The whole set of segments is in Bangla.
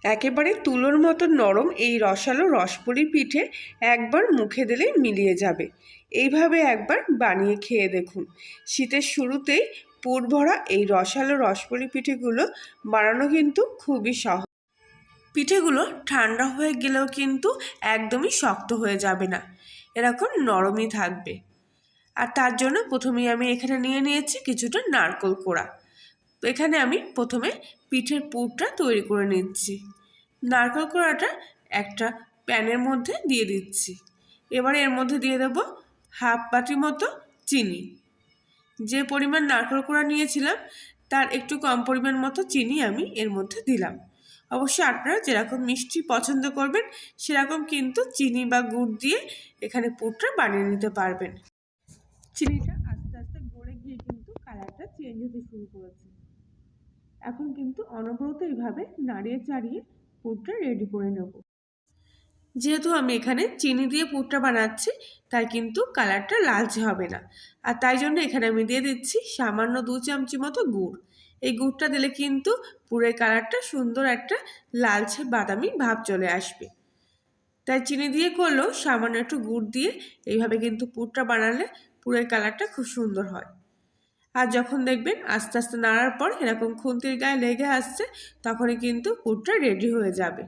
একেবারে তুলোর মতো নরম এই রসালো রসপুরি পিঠে একবার মুখে দিলেই মিলিয়ে যাবে। এইভাবে একবার বানিয়ে খেয়ে দেখুন। শীতের শুরুতেই পুর ভরা এই রসালো রসপুরি পিঠেগুলো বানানো কিন্তু খুবই সহজ। পিঠেগুলো ঠান্ডা হয়ে গেলেও কিন্তু একদমই শক্ত হয়ে যাবে না, এরকম নরমই থাকবে। আর তার জন্য প্রথমেই আমি এখানে নিয়েছি কিছুটা নারকেল কোড়া। তো এখানে আমি প্রথমে পিঠের পুরটা তৈরি করে নিচ্ছি। নারকেল কোড়াটা একটা প্যানের মধ্যে দিয়ে দিচ্ছি। এবারে এর মধ্যে দিয়ে দেব হাফ বাটি মতো চিনি। যে পরিমাণ নারকেল কোড়া নিয়েছিলাম তার একটু কম পরিমাণ মতো চিনি আমি এর মধ্যে দিলাম। অবশ্যই আপনারা যেরকম মিষ্টি পছন্দ করবেন সেরকম কিন্তু চিনি বা গুড় দিয়ে এখানে পুরটা বানিয়ে নিতে পারবেন। চিনিটা আস্তে আস্তে গড়ে গিয়ে কিন্তু কালারটা চেঞ্জ হতে শুরু করেছে। এখন কিন্তু অনবরত এইভাবে নাড়িয়ে চাড়িয়ে পুরটা রেডি করে নেব। যেহেতু আমি এখানে চিনি দিয়ে পুরটা বানাচ্ছি তাই কিন্তু কালারটা লালচে হবে না। আর তাই জন্য এখানে আমি দিয়ে দিচ্ছি সামান্য 2 চামচি মতো গুড়। এই গুড়টা দিলে কিন্তু পুরের কালারটা সুন্দর একটা লালচে বাদামি ভাব চলে আসবে। তাই চিনি দিয়ে করলেও সামান্য একটু গুড় দিয়ে এইভাবে কিন্তু পুরটা বানালে পুরের কালারটা খুব সুন্দর হয়। আর যখন দেখবেন আস্তে আস্তে নাড়ার পর এরকম খুন্তির গায়ে লেগে আসছে তখনই কিন্তু পুরটা রেডি হয়ে যাবে।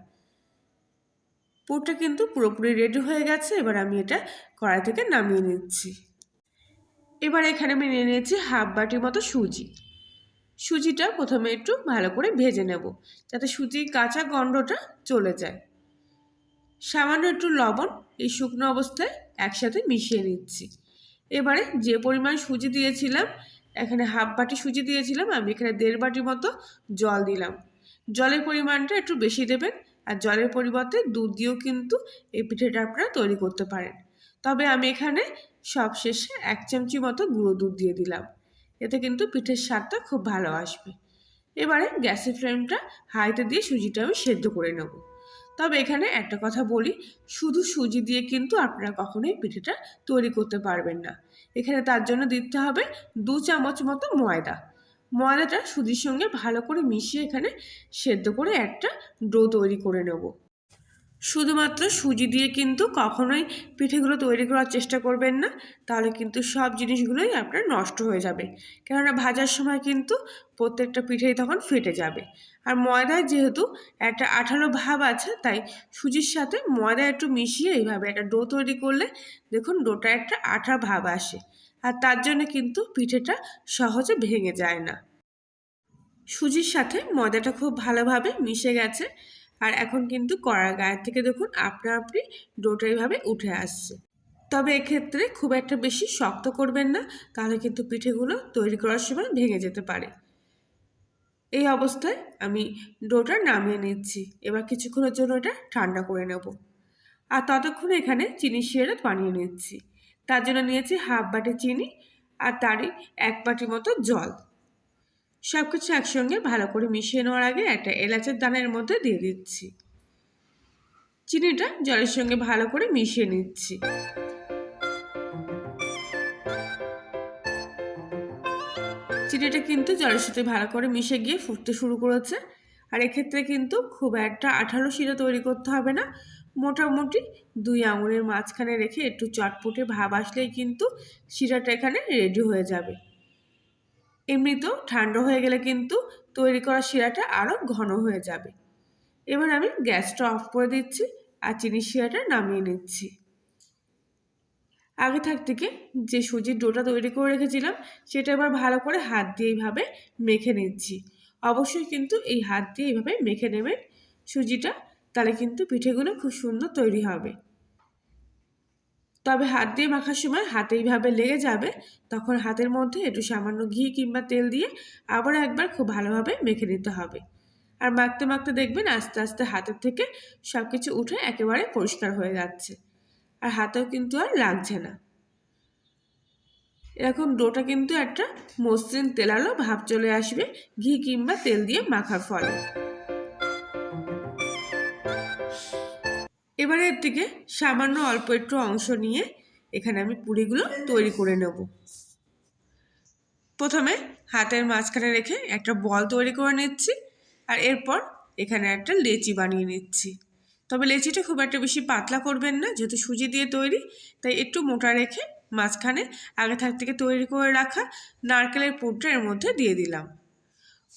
পুরটা কিন্তু পুরোপুরি রেডি হয়ে গেছে। এবার আমি এটা কড়াই থেকে নামিয়ে নিচ্ছি। এবার এখানে আমি নিয়ে নিয়েছি হাফ বাটির মতো সুজি। সুজিটা প্রথমে একটু ভালো করে ভেজে নেব যাতে সুজির কাঁচা গন্ধটা চলে যায়। সামান্য একটু লবণ এই শুকনো অবস্থায় একসাথে মিশিয়ে নিচ্ছি। এবারে যে পরিমাণ সুজি দিয়েছিলাম, এখানে হাফ বাটি সুজি দিয়েছিলাম, আমি এখানে 1.5 বাটির মতো জল দিলাম। জলের পরিমাণটা একটু বেশি দেবেন। আর জলের পরিবর্তে দুধ দিয়েও কিন্তু এই পিঠেটা আপনারা তৈরি করতে পারেন। তবে আমি এখানে সবশেষে 1 চামচি মতো গুঁড়ো দুধ দিয়ে দিলাম। এতে কিন্তু পিঠের স্বাদটা খুব ভালো আসবে। এবারে গ্যাসের ফ্লেমটা হাইতে দিয়ে সুজিটা আমি সেদ্ধ করে নেব। তবে এখানে একটা কথা বলি, শুধু সুজি দিয়ে কিন্তু আপনারা কখনোই পিঠেটা তৈরি করতে পারবেন না। এখানে তার জন্য দিতে হবে 2 চামচ মতো ময়দা। ময়দাটা সুজির সঙ্গে ভালো করে মিশিয়ে এখানে সেদ্ধ করে একটা ডো তৈরি করে নেব। শুধুমাত্র সুজি দিয়ে কিন্তু কখনোই পিঠেগুলো তৈরি করার চেষ্টা করবেন না, তাহলে কিন্তু সব জিনিসগুলোই আপনার নষ্ট হয়ে যাবে। কেননা ভাজার সময় কিন্তু প্রত্যেকটা পিঠেই তখন ফেটে যাবে। আর ময়দায় যেহেতু একটা আঠালো ভাব আছে, তাই সুজির সাথে ময়দা একটু মিশিয়ে এইভাবে একটা ডো তৈরি করলে দেখুন ডোটা একটা আঠা ভাব আসে। আর তার জন্য কিন্তু পিঠেটা সহজে ভেঙে যায় না। সুজির সাথে ময়দাটা খুব ভালোভাবে মিশে গেছে। আর এখন কিন্তু কড়ার গায়ের থেকে দেখুন আপনা আপনি ডোটা এইভাবে উঠে আসছে। তবে এক্ষেত্রে খুব একটা বেশি শক্ত করবেন না, তাহলে কিন্তু পিঠেগুলো তৈরি করার সময় ভেঙে যেতে পারে। এই অবস্থায় আমি ডোটা নামিয়ে নিচ্ছি। এবার কিছুক্ষণের জন্য এটা ঠান্ডা করে নেব। আর ততক্ষণে এখানে চিনি শিরা বানিয়ে নিচ্ছি। তার জন্য নিয়েছি হাফ বাটি চিনি আর তারই 1 বাটি মতো জল। সব কিছু একসঙ্গে ভালো করে মিশিয়ে নেওয়ার আগে একটা এলাচের দানার মধ্যে দিয়ে দিচ্ছি। চিনিটা জলের সঙ্গে ভালো করে মিশিয়ে নিচ্ছি। চিনিটা কিন্তু জলের সাথে ভালো করে মিশে গিয়ে ফুটতে শুরু করেছে। আর এক্ষেত্রে কিন্তু খুব একটা আঠালো শিরা তৈরি করতে হবে না। মোটামুটি 2 আঙুলের মাঝখানে রেখে একটু চটপটে ভাব আসলেই কিন্তু শিরাটা এখানে রেডি হয়ে যাবে। এমনিতেও ঠান্ডা হয়ে গেলে কিন্তু তৈরি করা শিরাটা আরও ঘন হয়ে যাবে। এবার আমি গ্যাসটা অফ করে দিচ্ছি আর চিনির শিরাটা নামিয়ে নিচ্ছি। আগে থেকে যে সুজির ডোটা তৈরি করে রেখেছিলাম সেটা এবার ভালো করে হাত দিয়ে এইভাবে মেখে নিচ্ছি। অবশ্যই কিন্তু এই হাত দিয়ে এইভাবে মেখে নেবেন সুজিটা, তাহলে কিন্তু পিঠেগুলো খুব সুন্দর তৈরি হবে। তবে হাত দিয়ে মাখার সময় হাতে এইভাবে লেগে যাবে, তখন হাতের মধ্যে একটু সামান্য ঘি কিংবা তেল দিয়ে আবার একবার খুব ভালোভাবে মেখে নিতে হবে। আর মাখতে মাখতে দেখবেন আস্তে আস্তে হাতের থেকে সব কিছু উঠে একেবারে পরিষ্কার হয়ে যাচ্ছে, আর হাতেও কিন্তু আর লাগছে না। এরকম ডোটা কিন্তু একটা মসৃণ তেলালো ভাব চলে আসবে ঘি কিংবা তেল দিয়ে মাখার ফলে। এবারে এর থেকে সামান্য অল্প একটু অংশ নিয়ে এখানে আমি পুরিগুলো তৈরি করে নেব। প্রথমে হাতের মাঝখানে রেখে একটা বল তৈরি করে নিচ্ছি। আর এরপর এখানে একটা লেচি বানিয়ে নিচ্ছি। তবে লেচিটা খুব একটা বেশি পাতলা করবেন না, যেহেতু সুজি দিয়ে তৈরি, তাই একটু মোটা রেখে মাঝখানে আগে থেকে তৈরি করে রাখা নারকেলের পুরটা এর মধ্যে দিয়ে দিলাম।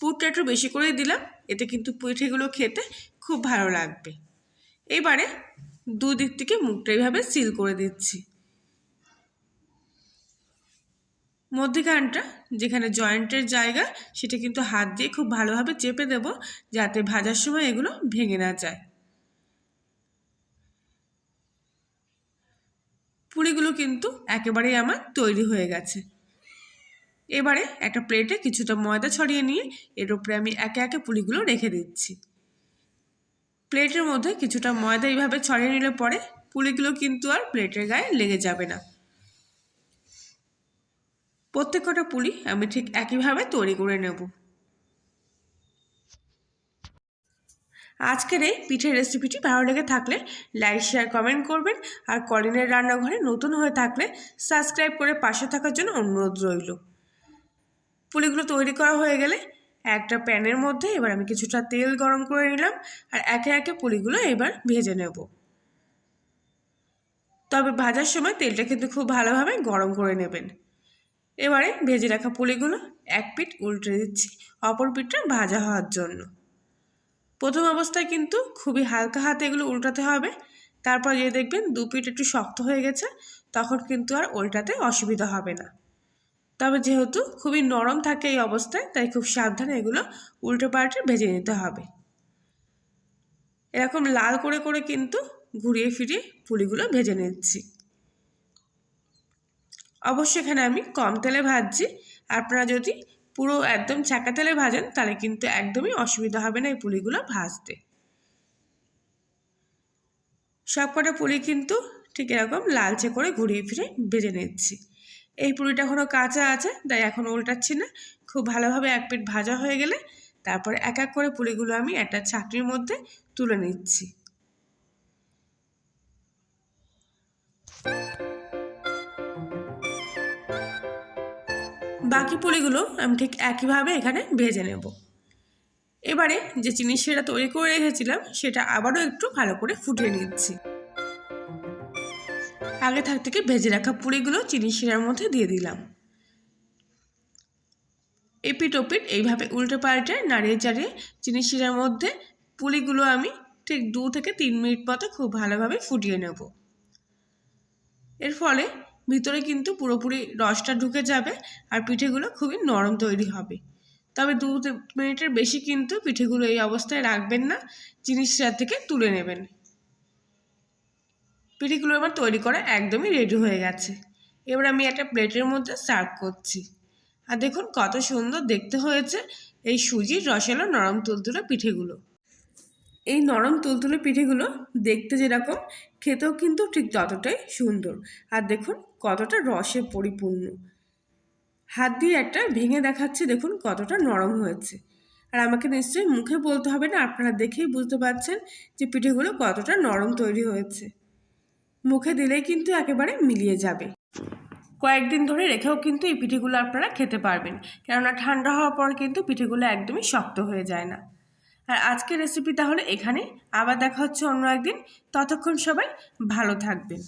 পুরটা একটু বেশি করেই দিলাম, এতে কিন্তু পিঠেগুলো খেতে খুব ভালো লাগবে। এবারে দুদিক থেকে মুখটা এইভাবে সিল করে দিচ্ছি। মধ্যিখানটা যেখানে জয়েন্টের জায়গা, সেটা কিন্তু হাত দিয়ে খুব ভালোভাবে চেপে দেব, যাতে ভাজার সময় এগুলো ভেঙে না যায়। পুরিগুলো কিন্তু একেবারেই আমার তৈরি হয়ে গেছে। এবারে একটা প্লেটে কিছুটা ময়দা ছড়িয়ে নিয়ে এর উপরে আমি একে একে পুরিগুলো রেখে দিচ্ছি। প্লেটের মধ্যে কিছুটা ময়দা এইভাবে ছড়িয়ে নিলে পরে পুরিগুলো কিন্তু আর প্লেটের গায়ে লেগে যাবে না। প্রত্যেকটা পুরি আমি ঠিক একইভাবে তৈরি করে নেব। আজকের এই পিঠের রেসিপিটি ভালো লেগে থাকলে লাইক, শেয়ার, কমেন্ট করবেন। আর কলিনের রান্নাঘরে নতুন হয়ে থাকলে সাবস্ক্রাইব করে পাশে থাকার জন্য অনুরোধ রইল। পুরিগুলো তৈরি করা হয়ে গেলে একটা প্যানের মধ্যে এবার আমি কিছুটা তেল গরম করে নিলাম, আর একে একে পুরিগুলো এবার ভেজে নেব। তবে ভাজার সময় তেলটা কিন্তু খুব ভালোভাবে গরম করে নেবেন। এবারে ভেজে রাখা পুরিগুলো এক পিঠ উল্টে দিচ্ছি অপর পিঠটা ভাজা হওয়ার জন্য। প্রথম অবস্থায় কিন্তু খুবই হালকা হাতে এগুলো উল্টাতে হবে। তারপর যে দেখবেন দু পিঠ একটু শক্ত হয়ে গেছে, তখন কিন্তু আর উল্টাতে অসুবিধা হবে না। তবে যেহেতু খুবই নরম থাকে এই অবস্থায়, তাই খুব সাবধানে এগুলো উল্টো পাল্টে ভেজে নিতে হবে। এরকম লাল করে করে কিন্তু ঘুরিয়ে ফিরিয়ে পুরিগুলো ভেজে নিচ্ছি। অবশ্যই এখানে আমি কম তেলে ভাজছি। আপনারা যদি পুরো একদম ছাঁকা তেলে ভাজেন তাহলে কিন্তু একদমই অসুবিধা হবে না এই পুরিগুলো ভাজতে। সবকটা পুরি কিন্তু ঠিক এরকম লালচে করে ঘুরিয়ে ফিরে ভেজে নিচ্ছি। এই পুরিটা এখনও কাঁচা আছে, তাই এখন উল্টাচ্ছি না। খুব ভালোভাবে এক পিঠ ভাজা হয়ে গেলে তারপরে এক এক করে পুরিগুলো আমি একটা ছাঁকনির মধ্যে তুলে নিচ্ছি। বাকি পুরিগুলো আমি ঠিক একইভাবে এখানে ভেজে নেব। এবারে যে চিনি শিরা তৈরি করে রেখেছিলাম সেটা আবারও একটু ভালো করে ফুটিয়ে নিচ্ছি। আগে থেকে ভেজে রাখা পুরিগুলো চিনি শিরার মধ্যে দিয়ে দিলাম। এপিট ওপিট এইভাবে উল্টে পাল্টে নাড়িয়ে চাড়িয়ে চিনি শিরার মধ্যে পুরিগুলো আমি ঠিক 2 থেকে 3 মিনিট মতো খুব ভালোভাবে ফুটিয়ে নেব। এর ফলে ভিতরে কিন্তু পুরোপুরি রসটা ঢুকে যাবে আর পিঠেগুলো খুবই নরম তৈরি হবে। তবে 2 মিনিটের বেশি কিন্তু পিঠেগুলো এই অবস্থায় রাখবেন না, চিনি শিরা থেকে তুলে নেবেন। পিঠেগুলো আমার তৈরি করা একদমই রেডি হয়ে গেছে। এবার আমি একটা প্লেটের মধ্যে সার্ভ করছি। আর দেখুন কত সুন্দর দেখতে হয়েছে এই সুজির রসালো নরম তুলতুলে পিঠেগুলো। এই নরম তুলতুলে পিঠেগুলো দেখতে যেরকম, খেতেও কিন্তু ঠিক ততটাই সুন্দর। আর দেখুন কতটা রসে পরিপূর্ণ। হাত দিয়ে একটা ভেঙে দেখাচ্ছে, দেখুন কতটা নরম হয়েছে। আর আমাকে নিশ্চয়ই মুখে বলতে হবে না, আপনারা দেখেই বুঝতে পারছেন যে পিঠেগুলো কতটা নরম তৈরি হয়েছে। মুখে দিলেই কিন্তু একেবারে মিলিয়ে যাবে। কয়েকদিন ধরে রেখেও কিন্তু এই পিঠেগুলো আপনারা খেতে পারবেন, কেননা ঠান্ডা হওয়ার পর কিন্তু পিঠেগুলো একদমই শক্ত হয়ে যায় না। আর আজকের রেসিপি তাহলে এখানে, আবার দেখা হচ্ছে অন্য একদিন। ততক্ষণ সবাই ভালো থাকবেন।